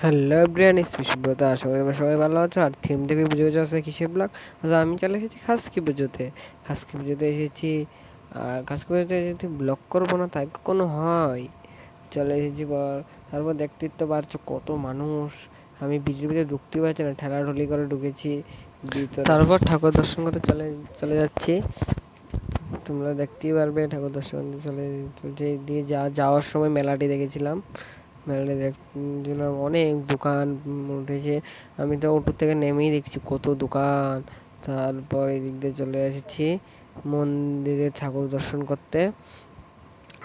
Hello everyone, Subrata. আশা করি তোমরা সবাই ভালো আছো। আর থিম থেকে বুঝে গেছো আছে কিসের ব্লগ। আমি চলে এসেছি খাসকি পুজোতে। খাসকি পুজোতে এসেছি, আর খাসকি পুজোতে এসেছি ব্লগ করবো না তাই কখনো হয়। চলে এসেছি তারপর দেখতেই তো পারছো কত মানুষ। আমি ভিতরে ভিতরে ঢুকতে পারছি না, ঠেলাঠুলি করে ঢুকেছি ভিতরে। তারপর ঠাকুর দর্শন করতে চলে চলে যাচ্ছি। তোমরা দেখতেই পারবে ঠাকুর দর্শন চলে দিয়ে যাওয়ার সময় মেলাটি দেখেছিলাম। মেলাটি দেখছিলাম, অনেক দোকান উঠেছে। আমি তো অটো থেকে নেমেই দেখছি কত দোকান। তারপর এদিক দিয়ে চলে এসেছি মন্দিরে ঠাকুর দর্শন করতে।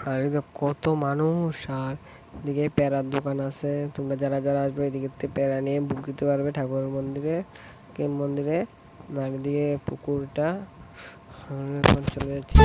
আর এদিকে কত মানুষ, আর এদিকে প্যারার দোকান আছে। তোমরা যারা যারা আসবে এদিকে প্যারা নিয়ে বুক দিতে পারবে ঠাকুরের মন্দিরে। আর এদিকে পুকুরটা এখন চলে যাচ্ছে।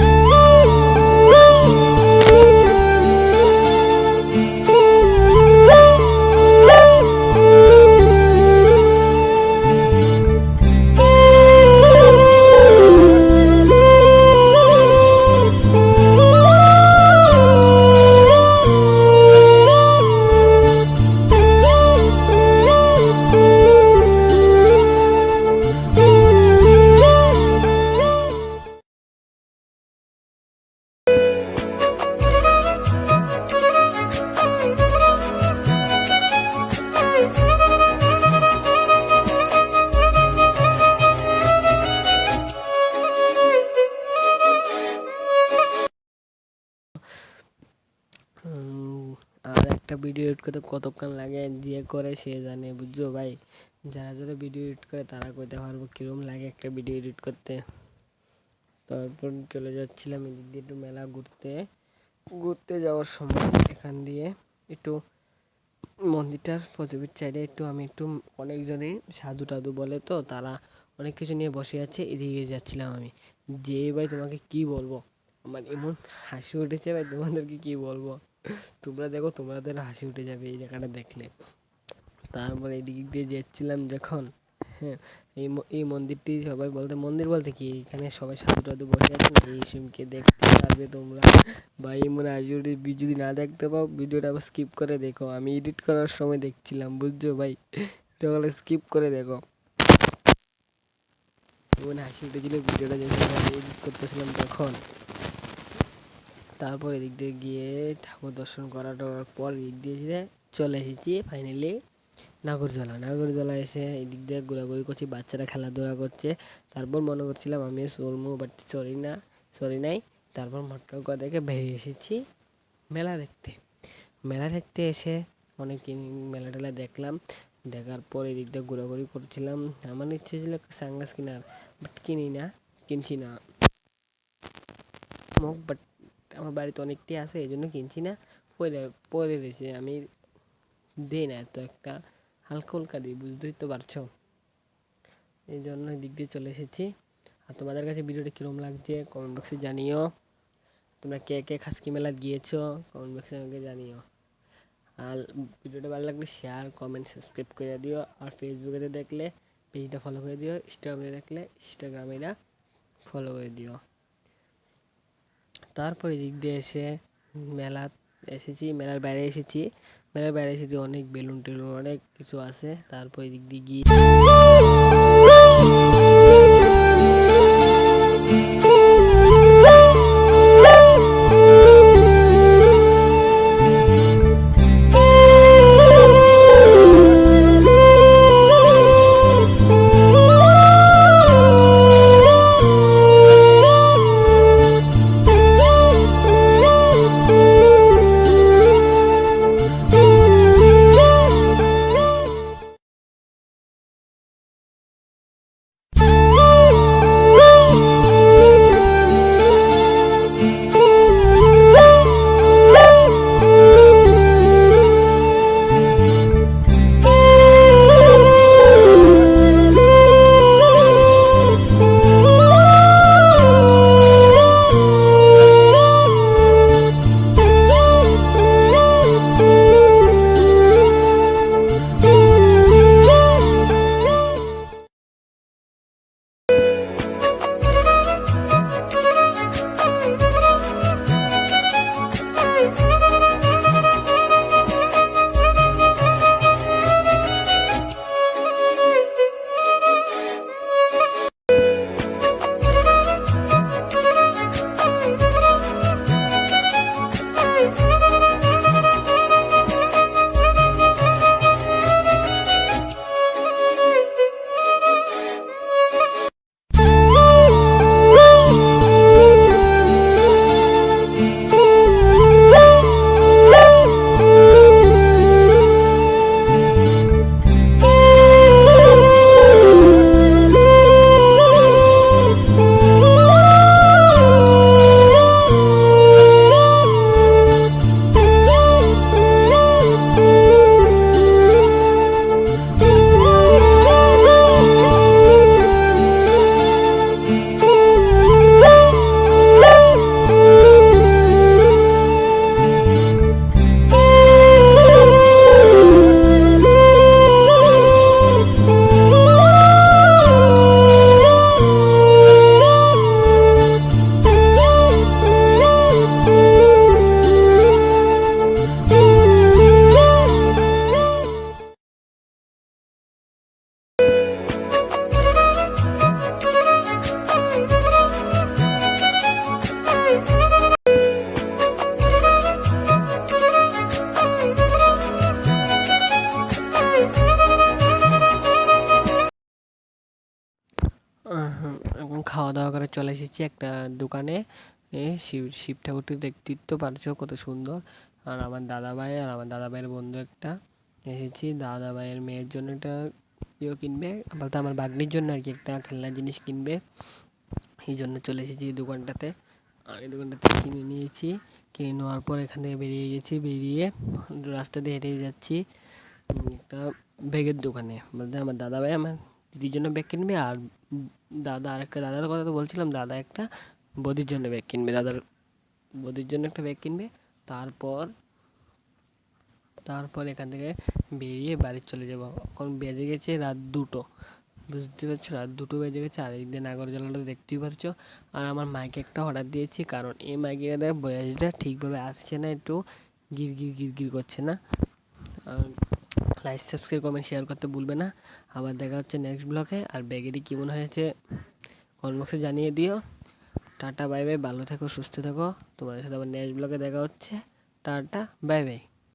আর একটা ভিডিও এডিট করতে কতক্ষণ লাগে যে করে সে জানে, বুঝছো ভাই। যারা যারা ভিডিও এডিট করে তারা কইতে পারবো কিরম লাগে একটা ভিডিও এডিট করতে। তারপর চলে যাচ্ছিলাম এদিক দিয়ে একটু মেলা ঘুরতে যাওয়ার সময় এখান দিয়ে একটু মন্দিরটার পজিটিভ সাইডে আমি অনেকজনে সাধু টাধু বলে তো, তারা অনেক কিছু নিয়ে বসে আছে। এদিকে যাচ্ছিলাম আমি, যে ভাই তোমাকে কি বলবো, আমার এমন হাসি উঠেছে ভাই, তোমাদেরকে কি বলবো। তোমরা দেখো, তোমাদের হাসি উঠে যাবে এই জায়গাটা দেখলে। তারপরে এদিক দিয়ে যাচ্ছিলাম যখন, হ্যাঁ, এই মন্দিরটি সবাই মন্দির বলতে কি, এখানে সবাই সাধু টাধু বসে আছে না, এই সিমকে দেখতে পারবে তোমরা। বা এই মনে হয় যদি না দেখতে পাও ভিডিওটা আবার স্কিপ করে দেখো। আমি এডিট করার সময় দেখছিলাম, বুঝছো ভাই, তাহলে স্কিপ করে দেখো। এমন হাসি উঠেছিল ভিডিওটা যখন আমি এডিট করতেছিলাম তখন। তারপর এদিক দিয়ে গিয়ে ঠাকুর দর্শন করার পর এদিক দিয়ে চলে এসেছি ফাইনালি নাগরজোলা এসে এদিক দিয়ে ঘোরাঘুরি করছি, বাচ্চারা খেলাধুলা করছে। তারপর মনে করছিলাম আমি চলবো, বাট সরি নাই। তারপর মটকা দেখে বেরিয়ে এসেছি মেলা দেখতে এসে অনেক মেলা টেলা দেখলাম। দেখার পর এদিক দিয়ে ঘোরাঘুরি করছিলাম। আমার ইচ্ছে ছিল সানগ্লাস কেনার, বাট কিনছি না বাট আমার বাড়িতে অনেকটি আছে, এই জন্য কিনছি না। পরে রয়েছে, আমি দিই না এত একটা, হালকা দিই, বুঝতেই তো পারছো। এই জন্য দিক দিয়ে চলে এসেছি। আর তোমাদের কাছে ভিডিওটা কীরকম লাগছে কমেন্ট বক্সে জানিও। তোমরা কে কে খাসকি মেলা গিয়েছো কমেন্ট বক্সে আমাকে জানিও। আর ভিডিওটা ভালো লাগলে শেয়ার, কমেন্ট, সাবস্ক্রাইব করে দিও। আর ফেসবুকে দেখলে পেজটা ফলো করে দিও, ইনস্টাগ্রামে দেখলে ইনস্টাগ্রামেটা ফলো করে দিও। তারপরে দিক দিয়ে এসে মেলার বাইরে এসেছি। অনেক বেলুন টেলুন অনেক কিছু আছে। তারপর এদিক দিয়ে গিয়ে এখন খাওয়া দাওয়া করে চলে এসেছি একটা দোকানে। শিব শিব ঠাকুরটি দেখতেই তো পারছো কত সুন্দর। আর আমার দাদাভাই আর আমার দাদাভাইয়ের বন্ধু একটা এসেছি। দাদাভাইয়ের মেয়ের জন্য একটা কিনবে, বলতে আমার ভাগ্নির জন্য আর কি একটা খেলনা জিনিস কিনবে। এই জন্য চলে এসেছি এই দোকানটাতে। আর এই দোকানটাতে কিনে নিয়েছি। কিনে নেওয়ার পর এখান থেকে বেরিয়ে গেছি। বেরিয়ে রাস্তা দিয়ে হেঁটে যাচ্ছি একটা ব্যাগের দোকানে, বলতে আমার দাদাভাই আমার দিদির জন্য ব্যাগ কিনবে। আর দাদা আরেকটা দাদার কথা তো বলছিলাম, দাদা একটা বদির জন্য ব্যাগ কিনবে, দাদার বদির জন্য একটা ব্যাগ কিনবে। তারপর তারপর এখান থেকে বেরিয়ে বাড়ি চলে যাব। এখন বেজে গেছে রাত 2টো, বুঝতে পারছো, রাত 2টো বেজে গেছে। আর এইদিকে নাগরদোলাটা দেখতেই পারছো। আর আমার মাইকে একটা অর্ডার দিয়েছি, কারণ এই মাইকের ভয়েসটা ঠিকভাবে আসছে না, একটু গির করছে না। আর লাইক সাবস্ক্রাইব কমেন্ট শেয়ার করতে ভুলবে না। আবার দেখা হচ্ছে নেক্সট ব্লগে। আর ব্যাগেটি কেমন হয়েছে কমেন্ট বক্সে জানিয়ে দিও। টাটা বাই বাই, ভালো থেকো সুস্থ থেকো। তোমাদের সাথে আবার নেক্সট ব্লগে দেখা হচ্ছে। Tata bye bye.